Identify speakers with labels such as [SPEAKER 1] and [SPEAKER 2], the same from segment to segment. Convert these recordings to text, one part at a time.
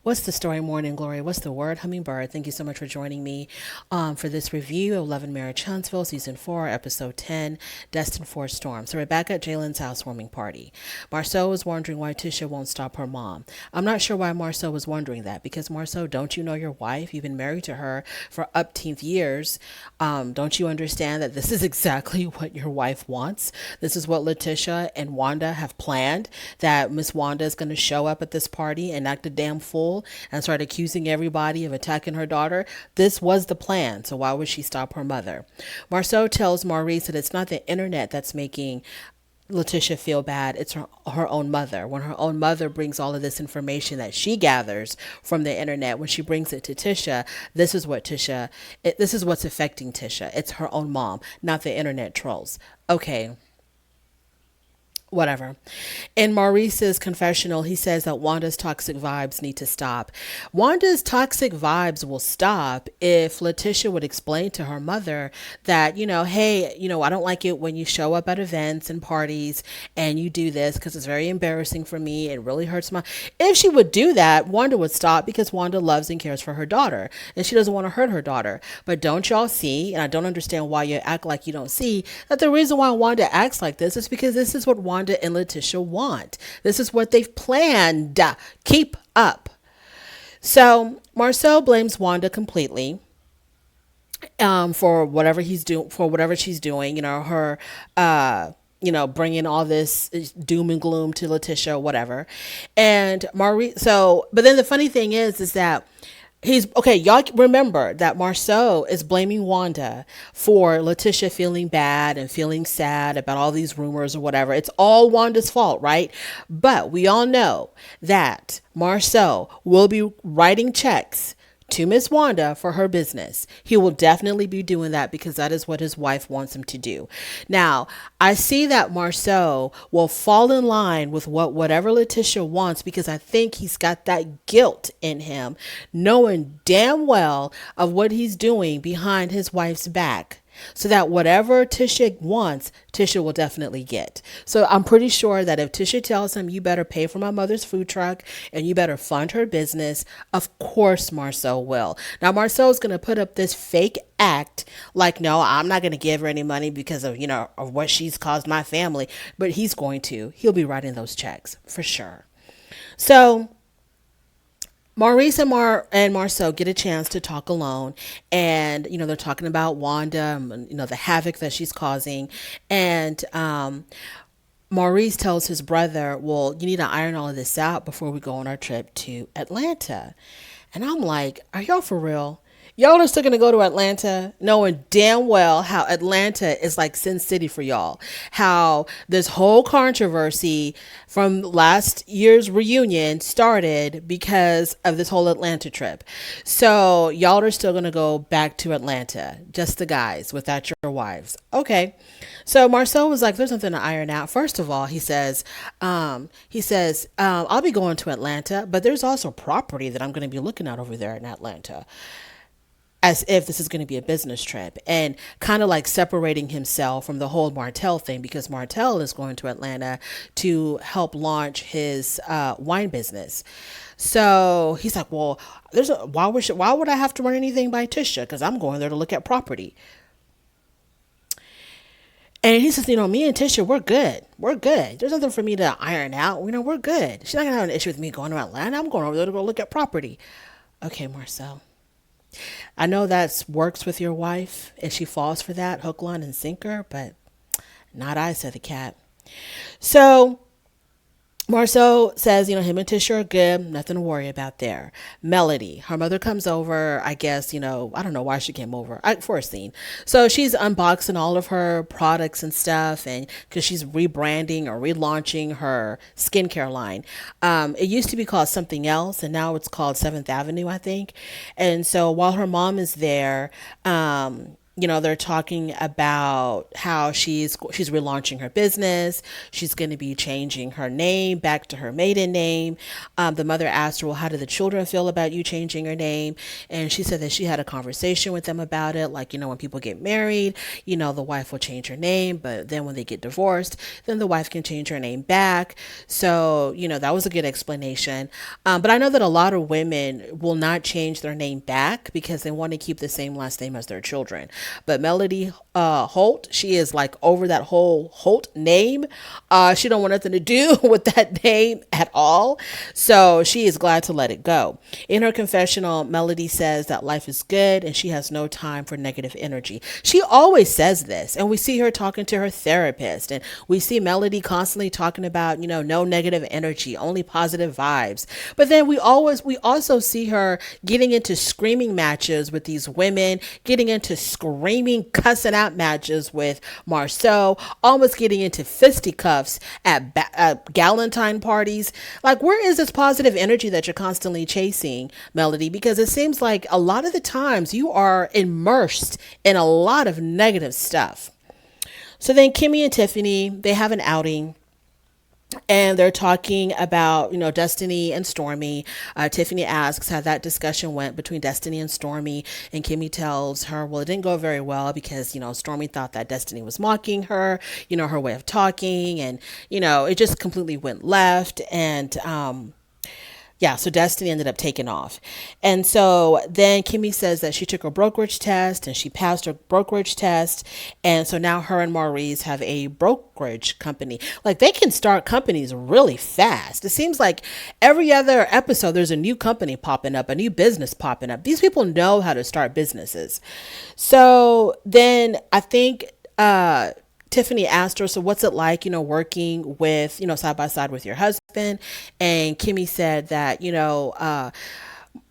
[SPEAKER 1] What's the story, Morning Glory? What's the word, Hummingbird? Thank you so much for joining me for this review of Love and Marriage Huntsville, Season 4, Episode 10, Destined for a Storm. So we're back at Jalen's housewarming party. Marceau was wondering why Tisha won't stop her mom. I'm not sure why Marceau was wondering that, because Marceau, don't you know your wife? You've been married to her for upteenth years. Don't you understand that this is exactly what your wife wants? This is what Letitia and Wanda have planned, that Miss Wanda is going to show up at this party and act a damn fool and start accusing everybody of attacking her daughter. This was the plan, so why would she stop her mother? Marceau tells Maurice that it's not the internet that's making Letitia feel bad. It's her own mother. When her own mother brings all of this information that she gathers from the internet, when she brings it to Tisha, this is what's affecting Tisha. It's her own mom, not the internet trolls. Okay, whatever. In Maurice's confessional, he says that Wanda's toxic vibes need to stop. Wanda's toxic vibes will stop if Letitia would explain to her mother that, hey, I don't like it when you show up at events and parties and you do this because it's very embarrassing for me. It really hurts my. If she would do that, Wanda would stop, because Wanda loves and cares for her daughter and she doesn't want to hurt her daughter. But don't y'all see, and I don't understand why you act like you don't see, that the reason why Wanda acts like this is because this is what Wanda and Letitia want. This is what they've planned. Keep up. So Marcel blames Wanda completely for whatever she's doing. Her bringing all this doom and gloom to Letitia, whatever. And Marie. So, but then the funny thing is that he's okay. Y'all remember that Marceau is blaming Wanda for Letitia feeling bad and feeling sad about all these rumors or whatever. It's all Wanda's fault, right? But we all know that Marceau will be writing checks to Miss Wanda for her business. He will definitely be doing that because that is what his wife wants him to do. Now, I see that Marceau will fall in line with whatever Letitia wants, because I think he's got that guilt in him, knowing damn well of what he's doing behind his wife's back, so that whatever Tisha wants, Tisha will definitely get. So I'm pretty sure that if Tisha tells him, you better pay for my mother's food truck and you better fund her business, of course Marceau will. Now Marceau's going to put up this fake act like, no, I'm not going to give her any money because of what she's caused my family. But he'll be writing those checks for sure. So Maurice and Marceau get a chance to talk alone, and they're talking about Wanda, the havoc that she's causing, and Maurice tells his brother, "Well, you need to iron all of this out before we go on our trip to Atlanta." And I'm like, "Are y'all for real? Y'all are still gonna go to Atlanta, knowing damn well how Atlanta is like Sin City for y'all. How this whole controversy from last year's reunion started because of this whole Atlanta trip. So y'all are still gonna go back to Atlanta, just the guys, without your wives. Okay." So Marcel was like, "There's nothing to iron out." First of all, I'll be going to Atlanta, but there's also property that I'm going to be looking at over there in Atlanta, as if this is going to be a business trip, and kind of like separating himself from the whole Martell thing, because Martell is going to Atlanta to help launch his wine business. So he's like, "Well, why would I have to run anything by Tisha? Because I'm going there to look at property." And he says, "Me and Tisha, we're good. We're good. There's nothing for me to iron out. We're good. She's not going to have an issue with me going to Atlanta. I'm going over there to go look at property." Okay, Marcel. I know that works with your wife if she falls for that hook, line, and sinker, but not I, said the cat. So Marceau says, him and Tisha are good. Nothing to worry about there. Melody, her mother comes over, I guess, I don't know why she came over for a scene. So she's unboxing all of her products and stuff, and because she's rebranding or relaunching her skincare line. It used to be called something else, and now it's called 7th Avenue, I think. And so while her mom is there, they're talking about how she's relaunching her business. She's going to be changing her name back to her maiden name. The mother asked her, "Well, how do the children feel about you changing your name?" And she said that she had a conversation with them about it. Like, when people get married, the wife will change her name, but then when they get divorced, then the wife can change her name back. So, that was a good explanation. But I know that a lot of women will not change their name back because they want to keep the same last name as their children. But Melody Holt, she is like over that whole Holt name. She don't want nothing to do with that name at all. So she is glad to let it go. In her confessional, Melody says that life is good and she has no time for negative energy. She always says this, and we see her talking to her therapist, and we see Melody constantly talking about, no negative energy, only positive vibes. But then we also see her getting into screaming matches with these women, getting into screaming, cussing out matches with Marceau, almost getting into fisticuffs at Galentine parties. Like, where is this positive energy that you're constantly chasing, Melody? Because it seems like a lot of the times you are immersed in a lot of negative stuff. So then Kimmy and Tiffany, they have an outing, and they're talking about, Destiny and Stormy. Tiffany asks how that discussion went between Destiny and Stormy, and Kimmy tells her, well, it didn't go very well because, Stormy thought that Destiny was mocking her, her way of talking, and, it just completely went left. And yeah, so Destiny ended up taking off. And so then Kimmy says that she took her brokerage test and she passed her brokerage test. And so now her and Maurice have a brokerage company. Like, they can start companies really fast. It seems like every other episode, there's a new company popping up, a new business popping up. These people know how to start businesses. So then I think, Tiffany asked her, so what's it like, working with, side by side with your husband? And Kimmy said that,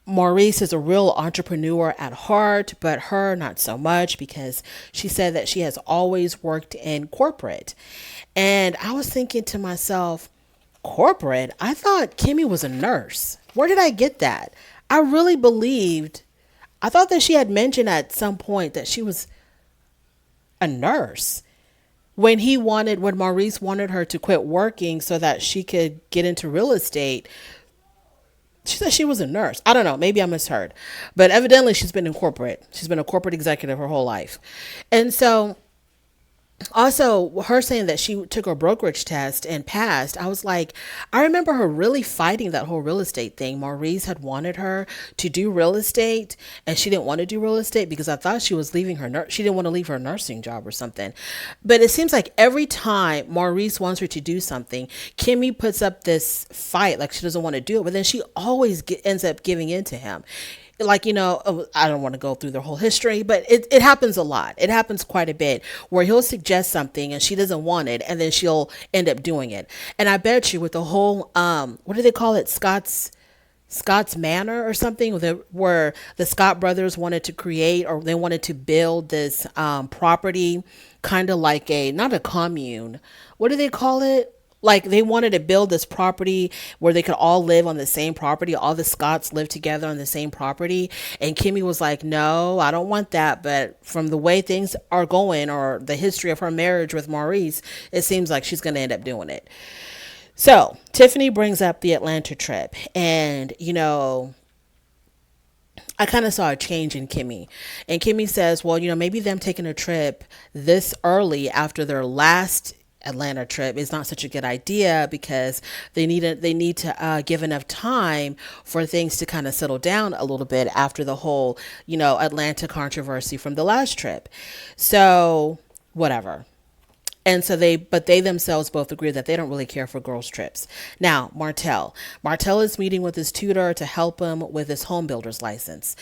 [SPEAKER 1] Maurice is a real entrepreneur at heart, but her not so much, because she said that she has always worked in corporate. And I was thinking to myself, corporate? I thought Kimmy was a nurse. Where did I get that? I thought that she had mentioned at some point that she was a nurse when Maurice wanted her to quit working so that she could get into real estate. She said she was a nurse. I don't know. Maybe I misheard. But evidently she's been in corporate. She's been a corporate executive her whole life. And so also, her saying that she took her brokerage test and passed, I was like, I remember her really fighting that whole real estate thing. Maurice had wanted her to do real estate, and she didn't want to do real estate because I thought she was leaving she didn't want to leave her nursing job or something. But it seems like every time Maurice wants her to do something, Kimmy puts up this fight, like she doesn't want to do it, but then she always ends up giving in to him. Like, I don't want to go through the whole history, but it happens a lot. It happens quite a bit where he'll suggest something and she doesn't want it, and then she'll end up doing it. And I bet you with the whole, what do they call it? Scott's Manor or something, where the Scott brothers wanted to create, or they wanted to build this property, kind of like not a commune. What do they call it? Like, they wanted to build this property where they could all live on the same property. All the Scotts live together on the same property. And Kimmy was like, no, I don't want that. But from the way things are going, or the history of her marriage with Maurice, it seems like she's going to end up doing it. So Tiffany brings up the Atlanta trip. And, I kind of saw a change in Kimmy. And Kimmy says, well, maybe them taking a trip this early after their last Atlanta trip is not such a good idea, because they need to give enough time for things to kind of settle down a little bit after the whole, Atlanta controversy from the last trip. So whatever. And so they themselves both agree that they don't really care for girls' trips. Now, Martell is meeting with his tutor to help him with his home builder's license.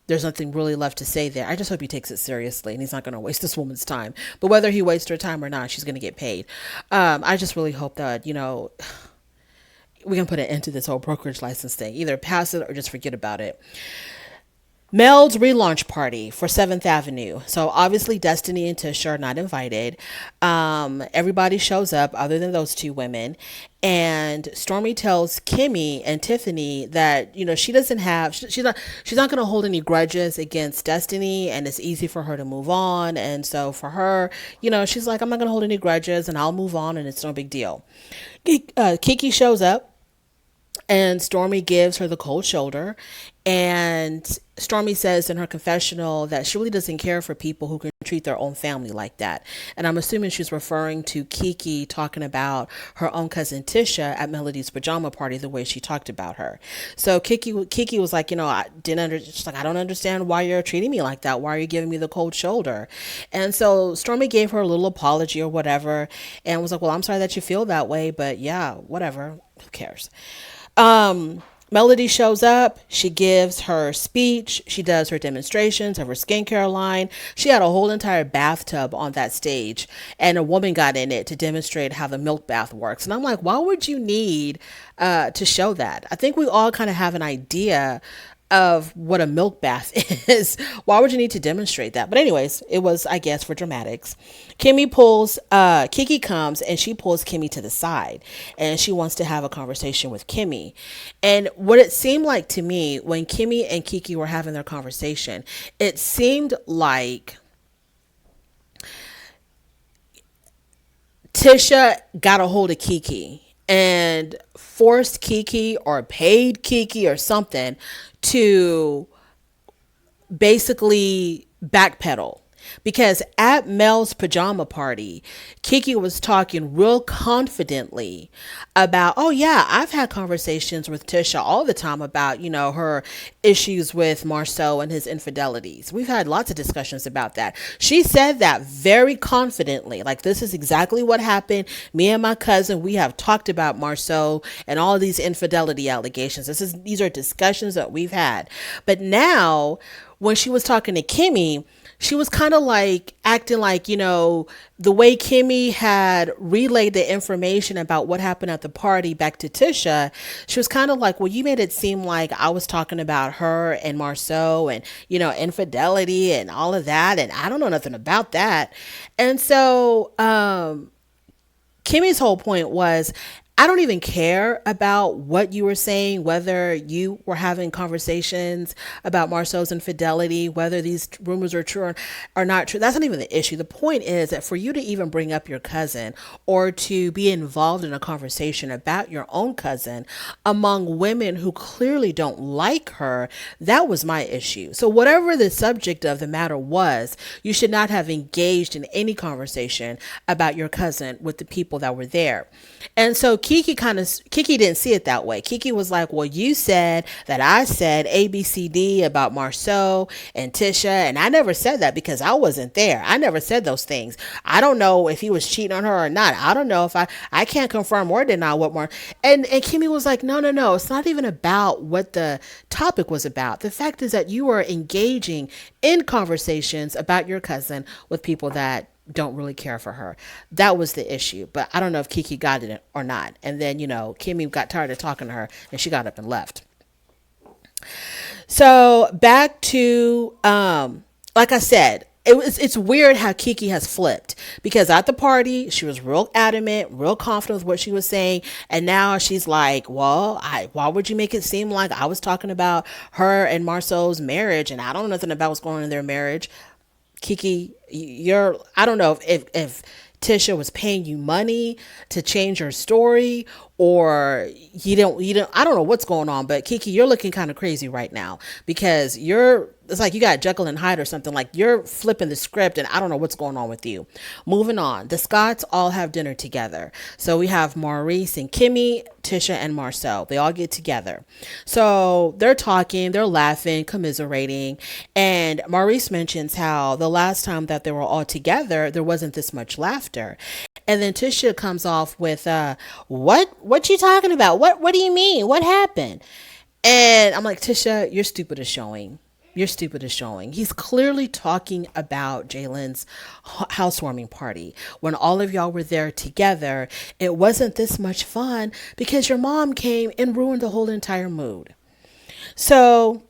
[SPEAKER 1] There's nothing really left to say there. I just hope he takes it seriously and he's not going to waste this woman's time. But whether he wastes her time or not, she's going to get paid. I just really hope that, we can put an end to this whole brokerage license thing. Either pass it or just forget about it. Mel's relaunch party for 7th Avenue. So obviously Destiny and Tisha are not invited. Everybody shows up other than those two women. And Stormy tells Kimmy and Tiffany that, she doesn't have, she's not going to hold any grudges against Destiny, and it's easy for her to move on. And so for her, she's like, I'm not going to hold any grudges and I'll move on and it's no big deal. Kiki shows up and Stormy gives her the cold shoulder. And Stormy says in her confessional that she really doesn't care for people who can treat their own family like that. And I'm assuming she's referring to Kiki talking about her own cousin Tisha at Melody's pajama party, the way she talked about her. So Kiki was like, she's like, I don't understand why you're treating me like that. Why are you giving me the cold shoulder? And so Stormy gave her a little apology or whatever, and was like, well, I'm sorry that you feel that way, but yeah, whatever. Who cares? Melody shows up. She gives her speech. She does her demonstrations of her skincare line. She had a whole entire bathtub on that stage, and a woman got in it to demonstrate how the milk bath works. And I'm like, why would you need to show that? I think we all kind of have an idea of what a milk bath is. Why would you need to demonstrate that? But anyways, it was, I guess, for dramatics. Kiki comes and she pulls Kimmy to the side and she wants to have a conversation with Kimmy. And what it seemed like to me when Kimmy and Kiki were having their conversation, it seemed like Tisha got a hold of Kiki and forced Kiki or paid Kiki or something to basically backpedal. Because at Mel's pajama party, Kiki was talking real confidently about, oh yeah, I've had conversations with Tisha all the time about, her issues with Marceau and his infidelities. We've had lots of discussions about that. She said that very confidently, like, this is exactly what happened. Me and my cousin, we have talked about Marceau and all of these infidelity allegations. These are discussions that we've had. But now, when she was talking to Kimmy, she was kind of like acting like, the way Kimmy had relayed the information about what happened at the party back to Tisha, she was kind of like, well, you made it seem like I was talking about her and Marceau and, infidelity and all of that. And I don't know nothing about that. And so, Kimmy's whole point was, I don't even care about what you were saying, whether you were having conversations about Marceau's infidelity, whether these rumors are true or not true. That's not even the issue. The point is that for you to even bring up your cousin or to be involved in a conversation about your own cousin among women who clearly don't like her, that was my issue. So whatever the subject of the matter was, you should not have engaged in any conversation about your cousin with the people that were there. And so Kiki didn't see it that way. Kiki was like, well, you said that I said ABCD about Marceau and Tisha, and I never said that because I wasn't there. I never said those things. I don't know if he was cheating on her or not. I don't know if I can't confirm or deny what more. And Kimmy was like, no. It's not even about what the topic was about. The fact is that you were engaging in conversations about your cousin with people that don't really care for her. That was the issue. But I don't know if Kiki got it or not. And then, Kimmy got tired of talking to her and she got up and left. So back to, like I said, it's weird how Kiki has flipped, because at the party she was real adamant, real confident with what she was saying, and now she's like, well, why would you make it seem like I was talking about her and Marceau's marriage and I don't know nothing about what's going on in their marriage? Kiki, I don't know if Tisha was paying you money to change her story, or you don't, I don't know what's going on, but Kiki, you're looking kind of crazy right now, because it's like you got Jekyll and Hyde or something. Like, you're flipping the script and I don't know what's going on with you. Moving on. The Scotts all have dinner together. So we have Maurice and Kimmy, Tisha and Marcel. They all get together. So they're talking, they're laughing, commiserating. And Maurice mentions how the last time that they were all together, there wasn't this much laughter. And then Tisha comes off with, what you talking about? What do you mean? What happened? And I'm like, Tisha, you're stupid as showing. You're stupid as showing. He's clearly talking about Jalen's housewarming party. When all of y'all were there together, it wasn't this much fun because your mom came and ruined the whole entire mood. So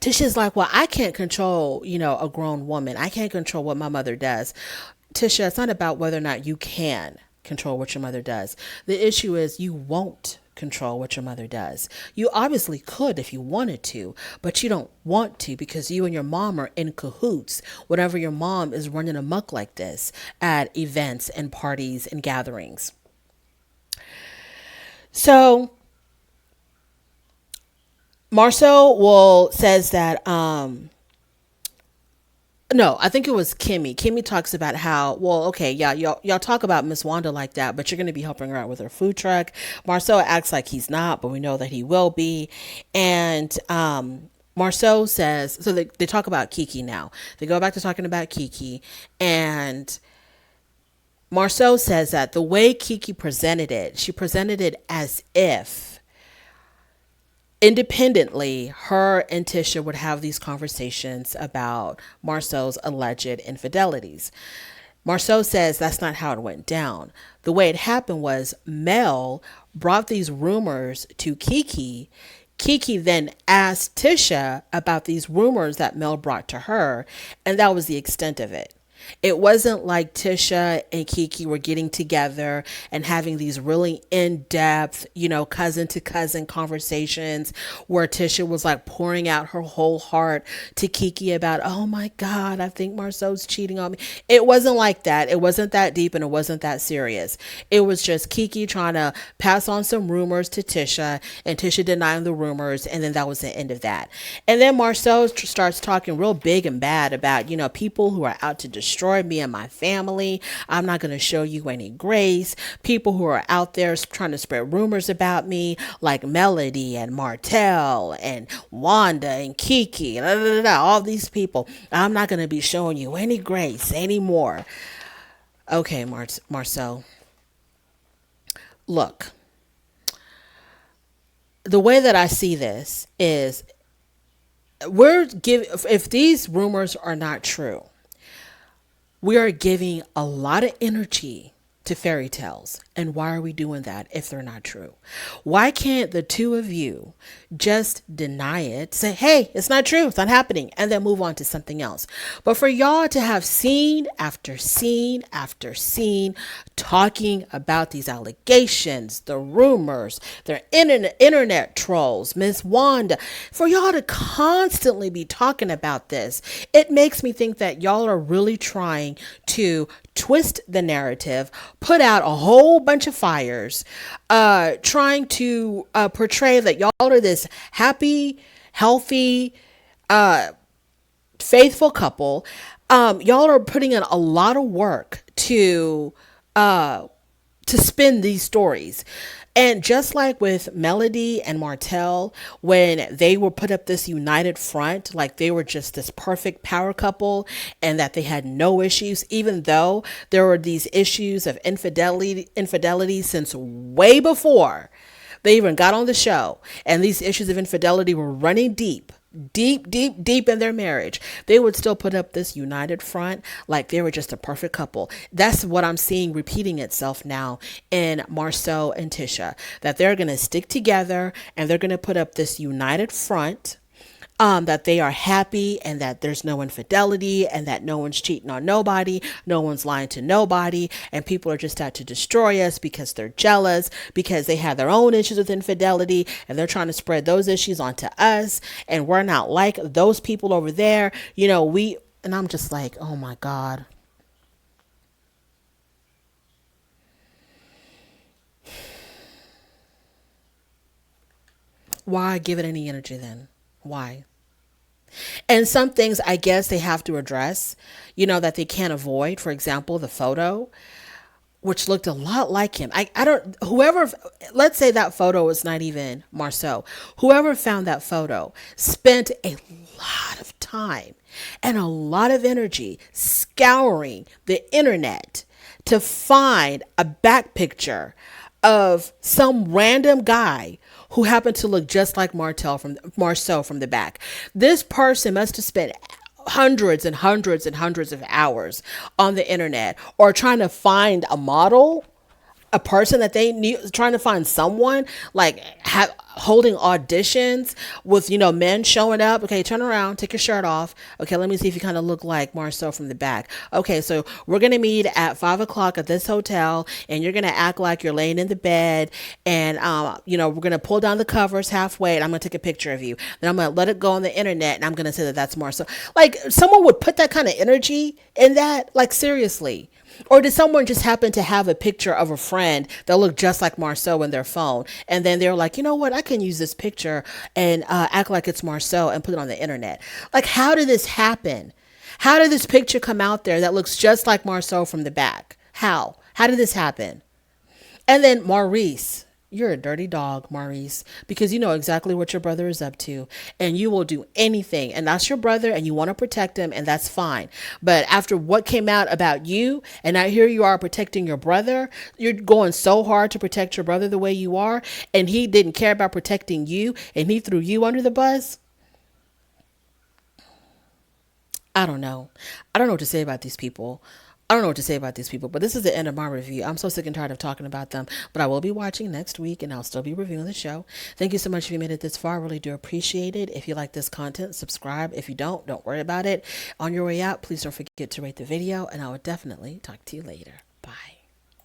[SPEAKER 1] Tisha's like, well, I can't control, a grown woman. I can't control what my mother does. Tisha, it's not about whether or not you can control what your mother does. The issue is you won't control what your mother does. You obviously could if you wanted to, but you don't want to because you and your mom are in cahoots whenever your mom is running amok like this at events and parties and gatherings. So Marcel will says that no, I think it was Kimmy. Kimmy talks about how, well, okay, yeah, y'all talk about Miss Wanda like that, but you're going to be helping her out with her food truck. Marcel acts like he's not, but we know that he will be. And Marcel says, so they talk about Kiki now. They go back to talking about Kiki, and Marcel says that the way Kiki presented it, she presented it as if independently, her and Tisha would have these conversations about Marcel's alleged infidelities. Marceau says that's not how it went down. The way it happened was Mel brought these rumors to Kiki. Kiki then asked Tisha about these rumors that Mel brought to her, and that was the extent of it. It wasn't like Tisha and Kiki were getting together and having these really in-depth, cousin to cousin conversations where Tisha was like pouring out her whole heart to Kiki about, oh my God, I think Marceau's cheating on me. It wasn't like that. It wasn't that deep and it wasn't that serious. It was just Kiki trying to pass on some rumors to Tisha and Tisha denying the rumors. And then that was the end of that. And then Marceau starts talking real big and bad about, people who are out to destroy me and my family. I'm not going to show you any grace. People who are out there trying to spread rumors about me, like Melody and Martell and Wanda and Kiki, da, da, da, da, all these people. I'm not going to be showing you any grace anymore. Okay, Marcel. Look, the way that I see this is if these rumors are not true, we are giving a lot of energy to fairy tales. And why are we doing that if they're not true? Why can't the two of you just deny it, say, hey, it's not true, it's not happening, and then move on to something else? But for y'all to have scene after scene after scene talking about these allegations, the rumors, their internet trolls, Miss Wanda, for y'all to constantly be talking about this, it makes me think that y'all are really trying to twist the narrative, put out a whole bunch of fires, trying to portray that y'all are this happy, healthy, faithful couple. Y'all are putting in a lot of work to spin these stories. And just like with Melody and Martell, when they were put up this united front, like they were just this perfect power couple and that they had no issues, even though there were these issues of infidelity since way before they even got on the show. And these issues of infidelity were running deep in their marriage. They would still put up this united front like they were just a perfect couple. That's what I'm seeing repeating itself now in Marceau and Tisha, that they're going to stick together and they're going to put up this united front, that they are happy and that there's no infidelity and that no one's cheating on nobody, no one's lying to nobody, and people are just out to destroy us because they're jealous, because they have their own issues with infidelity and they're trying to spread those issues onto us, and we're not like those people over there. And I'm just like, oh my God. Why give it any energy then? Why? And some things I guess they have to address, that they can't avoid. For example, the photo, which looked a lot like him. Let's say that photo was not even Marceau. Whoever found that photo spent a lot of time and a lot of energy scouring the internet to find a back picture of some random guy who happened to look just like Marceau from the back. This person must have spent hundreds and hundreds and hundreds of hours on the internet or trying to find a model, a person that they knew, trying to find someone like holding auditions with, men showing up. Okay, turn around, take your shirt off. Okay, let me see if you kind of look like Marceau from the back. Okay, so we're going to meet at 5 o'clock at this hotel, and you're going to act like you're laying in the bed, and, we're going to pull down the covers halfway, and I'm going to take a picture of you. Then I'm going to let it go on the internet, and I'm going to say that that's Marceau. Like, someone would put that kind of energy in that? Like, seriously. Or did someone just happen to have a picture of a friend that looked just like Marceau in their phone? And then they're like, you know what? I can use this picture and act like it's Marceau and put it on the internet. Like, how did this happen? How did this picture come out there that looks just like Marceau from the back? How? How did this happen? And then Maurice. You're a dirty dog, Maurice, because you know exactly what your brother is up to, and you will do anything. And that's your brother, and you want to protect him, and that's fine. But after what came out about you, and now here you are protecting your brother, you're going so hard to protect your brother the way you are, and he didn't care about protecting you, and he threw you under the bus. I don't know. I don't know what to say about these people. I don't know what to say about these people, but this is the end of my review. I'm so sick and tired of talking about them, but I will be watching next week, and I'll still be reviewing the show. Thank you so much if you made it this far. I really do appreciate it. If you like this content, subscribe. If you don't worry about it. On your way out, please don't forget to rate the video, and I will definitely talk to you later. Bye.